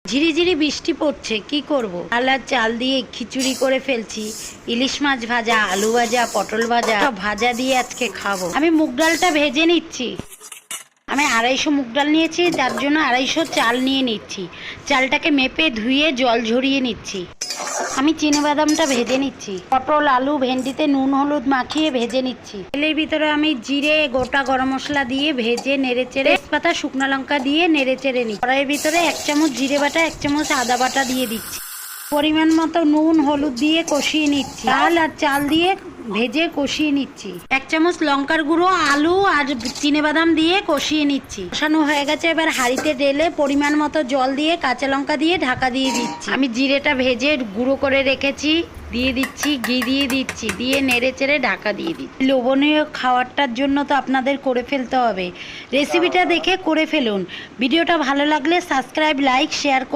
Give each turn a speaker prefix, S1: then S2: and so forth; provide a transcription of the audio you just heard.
S1: ঝিরিঝিরি বৃষ্টি পড়ছে, কি করব? ডাল আর চাল দিয়ে খিচুড়ি করে ফেলছি। ইলিশ মাছ ভাজা, আলু ভাজা, পটল ভাজা, সব ভাজা দিয়ে আজকে খাবো। আমি মুগ ডালটা ভেজে নিচ্ছি। আমি 250 মুগ ডাল নিয়েছি, যার জন্য 250 চাল নিয়ে নিচ্ছি। চালটাকে মেপে ধুয়ে জল ঝরিয়ে নিচ্ছি। আমি চিনেবাদামটা ভেজে নিচ্ছি। পটল, আলু, ভেন্ডিতে নুন হলুদ মাখিয়ে ভেজে নিচ্ছি। তেলের ভিতরে আমি জিরে, গোটা গরম মশলা দিয়ে ভেজে নেড়েচেড়ে, তেজপাতা, শুকনো লঙ্কা দিয়ে নেড়েচেড়ে নিচ্ছি। কড়াইয়ের ভিতরে 1 চামচ জিরে বাটা, 1 চামচ আদা বাটা দিয়ে দিচ্ছি। পরিমাণ মতো নুন হলুদ দিয়ে কষিয়ে নিচ্ছি। ডাল আর চাল দিয়ে ভেজে কষিয়ে নিচ্ছি। 1 চামচ লঙ্কার গুঁড়ো, আলু আর চিনেবাদাম দিয়ে কষিয়ে নিচ্ছি। কষানো হয়ে গেছে, এবার হাঁড়িতে ঢেলে পরিমাণ মতো জল দিয়ে কাঁচা লঙ্কা দিয়ে ঢাকা দিয়ে দিচ্ছি। আমি জিরেটা ভেজে গুঁড়ো করে রেখেছি, দিয়ে দিচ্ছি। ঘি দিয়ে দিচ্ছি, দিয়ে নেড়ে চেড়ে ঢাকা দিয়ে দিচ্ছি। লোভনীয় খাবারটার জন্য তো আপনাদের করে ফেলতে হবে। রেসিপিটা দেখে করে ফেলুন। ভিডিওটা ভালো লাগলে সাবস্ক্রাইব, লাইক, শেয়ার